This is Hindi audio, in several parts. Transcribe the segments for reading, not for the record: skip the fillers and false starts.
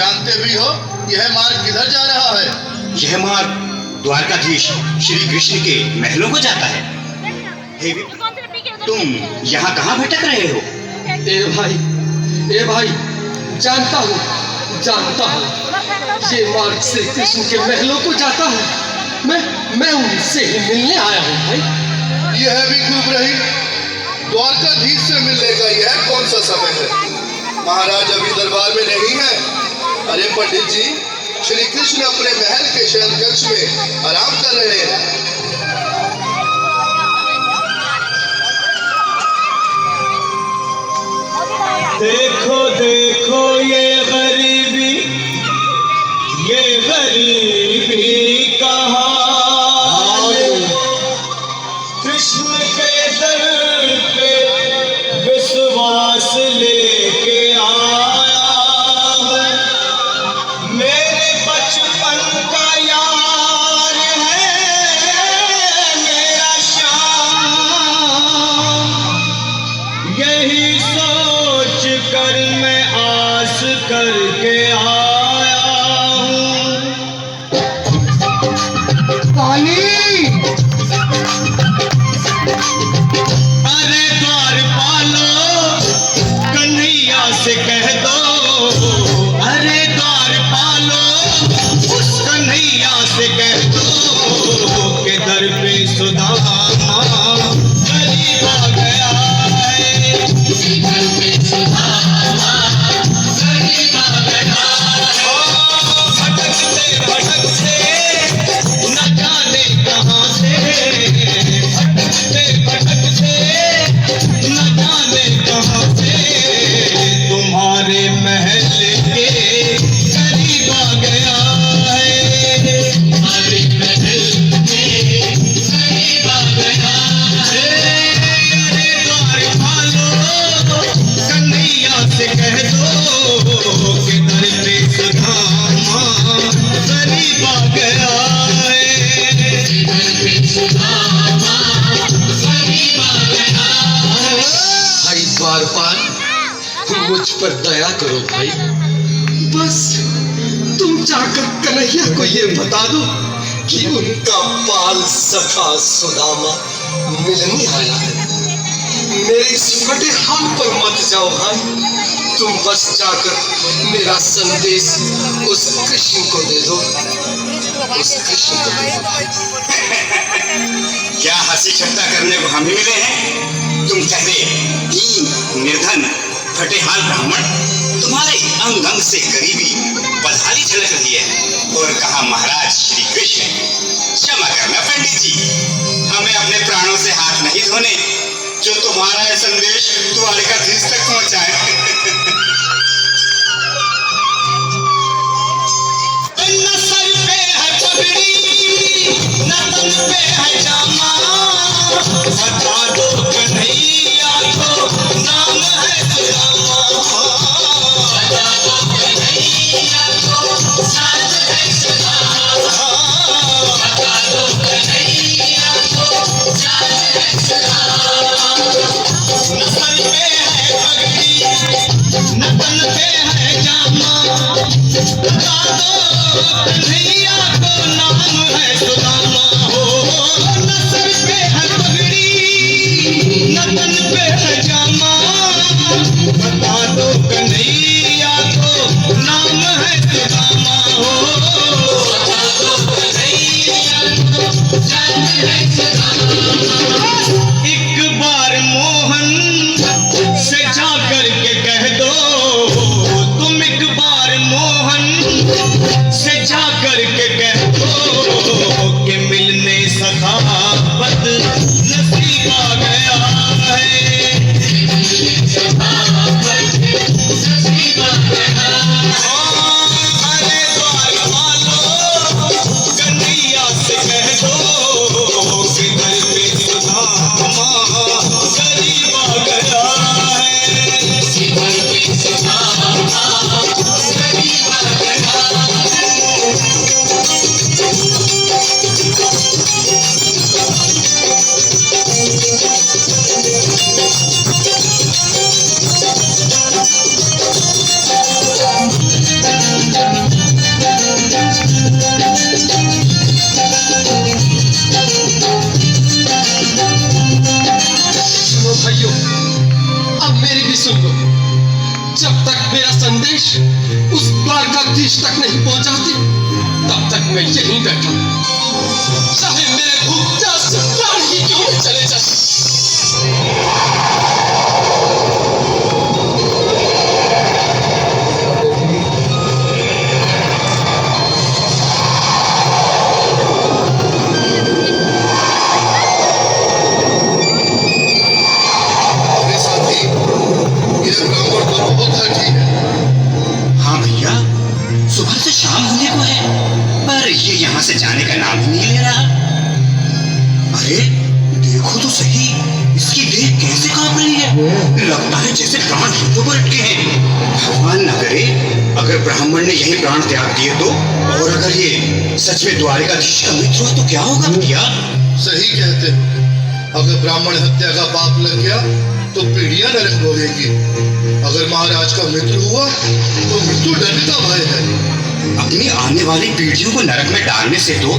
जानते भी हो यह मार्ग किधर जा रहा है? यह मार्ग द्वारकाधीश श्री कृष्ण के महलों को जाता है। हे तुम यहाँ कहाँ भटक रहे हो? ए भाई, जानता हूँ, ये मार्ग श्री कृष्ण के महलों को जाता है। मैं उनसे ही मिलने आया हूँ भाई। यह भी खूब रही, द्वारकाधीश से मिलने का यह कौन सा समय है? महाराज अभी दरबार में नहीं है। अरे पंडित जी, श्री कृष्ण अपने महल के शयन कक्ष में आराम कर रहे हैं। देखो देखो ये गरीबी का हाल, कृष्ण के दर पे विश्वास लेके आया हूँ। मेरे बचपन का यार है मेरा श्याम, यही सोच कर मैं आस करके आया हूँ। पानी अरे द्वारपालो कन्हैया से कह दो, अरे द्वारपालो उस कन्हैया से कह दो के दर पे सुदामा गरीब आ गया है। दर पे सुदामा गरीब आ गया है। भटकते न जाने कहाँ से, भटकते न जाने कहाँ से तुम्हारे महल के करीब आ गया है। तुम्हारे महल के करीब आ गया है। अरे द्वारपालो कन्हैया से कह दो कि दर पे सुदामा गरीब आ गया है। दर पे सुदामा गरीब आ गया है। भाई द्वारपाल, मुझ पर दया करो भाई। बस तुम जाकर कन्हैया को ये बता दो कि उनका बाल सखा सुदामा मिलने आया है। मेरे इस फटे हाल पर मत जाओ भाई, तुम बस जाकर मेरा संदेश उस कृष्ण को दे दो, उस कृष्ण को दे दो। क्या हंसी ठट्टा करने को हम ही मिले हैं? तुम कहते दीन निर्धन फटेहाल ब्राह्मण, तुम्हारे अंग अंग से गरीबी बदहाली झलक रही है। और कहा महाराज श्री कृष्ण, क्षमा करना पंडित जी, हमें अपने प्राणों से हाथ नहीं धोने जो तुम्हारा यह संदेश द्वारकाधीश तक पहुंचाए। न सर पे है पगड़ी, न तन पे है जामा, बता दो कन्हैया को नाम है सुदामा। बता दो कन्हैया को नाम है सुदामा। बता दो कन्हैया को नाम है सुदामा। न सर पे है पगड़ी, न तन पे है जामा, बता दो कन्हैया को नाम है सुदामा। हो न सर पे है पगड़ी, न तन पे है जामा, बता दो कन्हैया को नाम है सुदामा। हो बता दो कन्हैया को नाम है सुदामा। एक बार मोहन से जा करके कह दो, तुम एक बार मोहन से जा करके संदेश उस द्वारकाधीश तक नहीं पहुंचाते, तब तक मैं यहीं बैठा, चाहे मेरे भूख प्यास से प्राण ही क्यों न चले जाए। अरे साथी, यह ब्राह्मण तो बहुत हठी है। हाँ भैया, सुबह से शाम होने को है, पर ये यहाँ से जाने का नाम ही नहीं ले रहा। अरे देखो तो सही, इसकी देह कैसे कांप रही है, लगता है जैसे प्राण हाथों पर अटके हैं। भगवान न करे अगर ब्राह्मण ने यही प्राण त्याग दिए तो, और अगर ये सच में द्वारकाधीश का मित्र हो तो क्या होगा भैया? सही कहते हो, अगर ब्राह्मण हत्या का पाप लग गया तो पीढ़ियां नरक भोगेगी। अगर महाराज का मित्र हुआ तो मृत्यु दंड का भय है। अपनी आने वाली पीढ़ियों को नरक में डालने से तो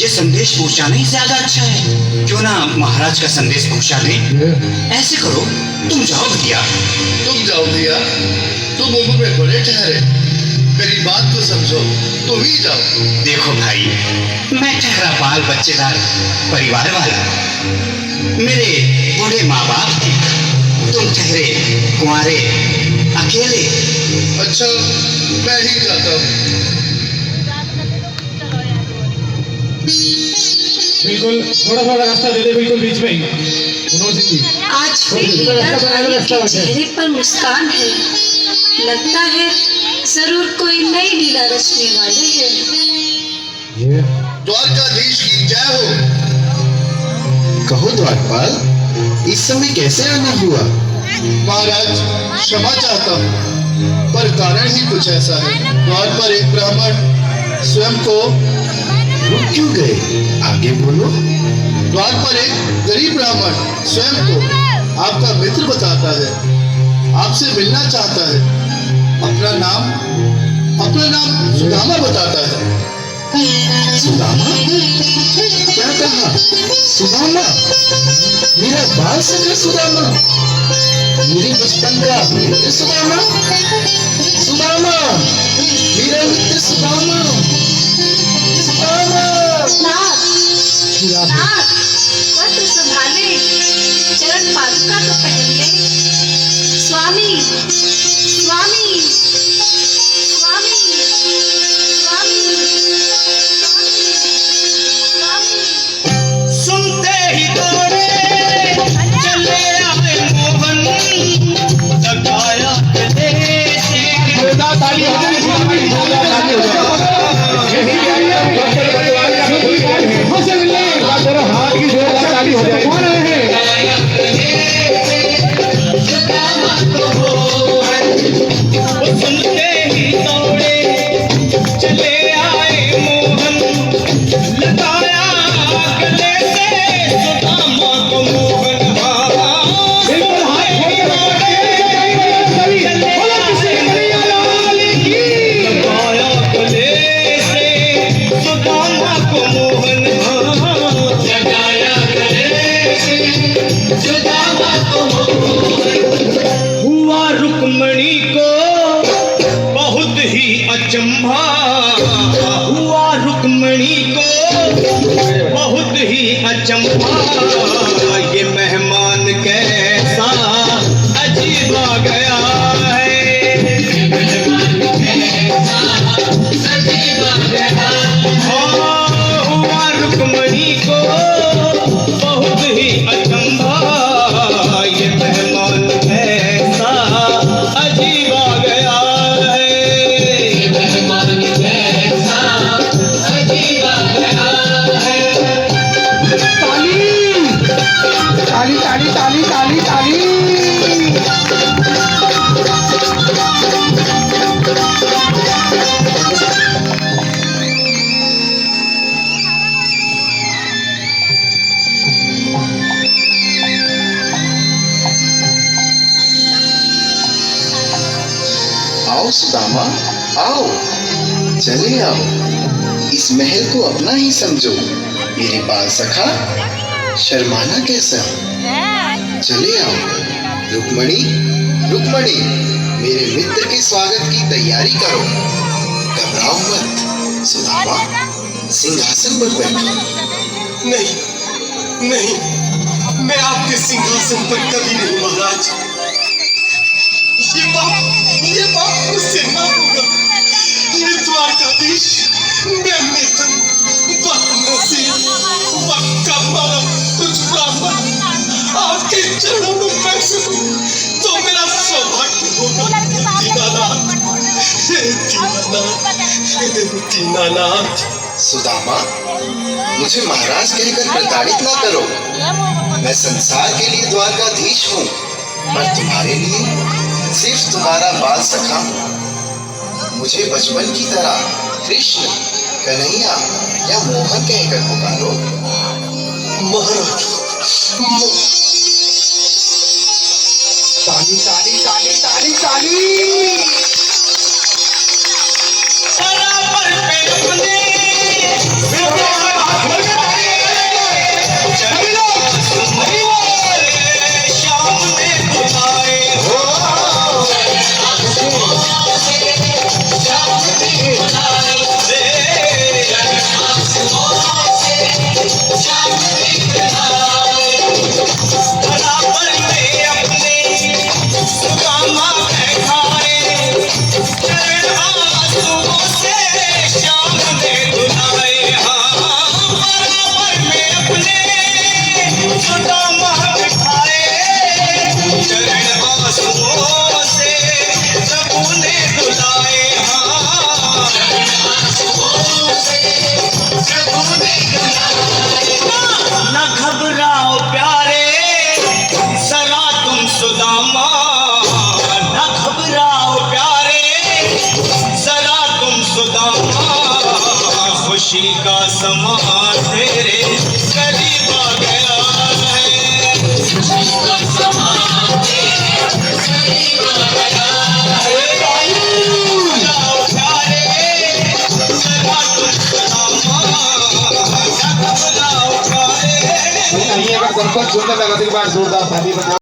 ये संदेश पहुंचाना ही ज्यादा अच्छा है। क्यों ना महाराज का संदेश पहुंचा दें? ऐसे करो, तुम जाओ भैया। तुम जाओ भैया, तुम उम्र में बड़े ठहरे, मेरी बात को समझो, तुम ही जाओ। देखो भाई, मैं ठहरा बाल बच्चेदार परिवार वाला, मेरे बूढ़े माँ बाप थे, तुम ठहरे कुंवारे अकेले। अच्छा, मैं ही जाता हूँ। बिल्कुल थोड़ा थोड़ा रास्ता दे दे, बिल्कुल बीच में ही। मनोज सिंह जी, आज भी हीराधारी के चेहरे पर मुस्कान है, लगता है जरूर कोई नई लीला रचने वाले हैं। द्वारकाधीश की जय हो। कहो द्वारपाल, इस समय कैसे आना हुआ? महाराज, क्षमा चाहता हूँ, पर कारण ही कुछ ऐसा है। द्वार पर एक ब्राह्मण स्वयं को रुक क्यों गए? आगे बोलो। द्वार पर एक गरीब ब्राह्मण स्वयं को आपका मित्र बताता है, आपसे मिलना चाहता है। अपना नाम सुदामा बताता है। सुदामा? क्या कहा? सुदामा? मेरा बाल सखा सुदामा, मेरे बचपन का मित्र सुदामा, सुदामा, मेरा मित्र सुदामा, सुदामा। नाथ, वस्त्र संभाले, चरण पादुका तो पहन ले। स्वामी, स्वामी, स्वामी, स्वामी, स्वामी। सुनते ही दौड़े चले आए मोहन, लगाया गले से। ताली हो जाए, ताली हो जाए। हाथ की जोरदार ताली हो जाए। कौन है? सुनते ही दौड़े चले आए मोहन, लगाया गले से सुदामा को मोहन। लगाया गले से सुदामा को मोहन, लगाया गले से सुदामा को मोहन। हुआ रुक्मणी को बहुत ही अचंभा, हुआ रुक्मणी को बहुत ही अचंभा। ये मेहमान कैसा अजीब आ गया है, हुआ रुक्मणी को बहुत ही अचंभा। ये मेहमान कैसा अजीब आ गया है, मेहमान कैसा अजीब आ गया है। ताली ताली ताली ताली ताली। आओ सुदामा, आओ, चले आओ, इस महल को अपना ही समझो। मेरे बाल सखा, शर्माना कैसा? चले आओ। रुक्मणी, रुक्मणी, मेरे मित्र के स्वागत की तैयारी करो। घबराओ मत सुदामा, सिंहासन पर बैठो। नहीं नहीं, मैं आपके सिंहासन पर कभी नहीं महाराज। ये बाप मुझसे ना होगा। ये द्वारकाधीश, मैं निर्धन, बदनसीब, बदकर्म, कुछ ब्राह्मण आपके चरणों में बैठ सकूं तो मेरा सौभाग्य होगा। दीनानाथ, दीनानाथ। सुदामा, मुझे महाराज कहकर प्रताड़ित ना करो। मैं संसार के लिए द्वारकाधीश हूँ, पर तुम्हारे लिए सिर्फ तुम्हारा बाल सखा हूँ। मुझे बचपन की तरह कृष्ण, कन्हैया या मोहन कहकर पुकारो। महाराज, ताली ताली ताली ताली ताली। बराबर पे अपने शाम में बुलाए हो, बराबर में अपने सुदामा बैठाए, चरण आंसुओं से शाम में धुलाए। बराबर में अपने सुदामा बैठाए, चरण आंसुओं से प्रभु ने धुलाए। न घबराओ प्यारे जरा तुम सुदामा, न घबराओ प्यारे जरा तुम सुदामा, खुशी का समा तेरे करीब आ गया है। खुशी का समा तेरे करीब आ गया है। प्यारे जरा तुम सुदामा, न घबराओ प्यारे। नहीं अगर गणपत जोरदार लगा दी बार जोरदार थाली बजाओ।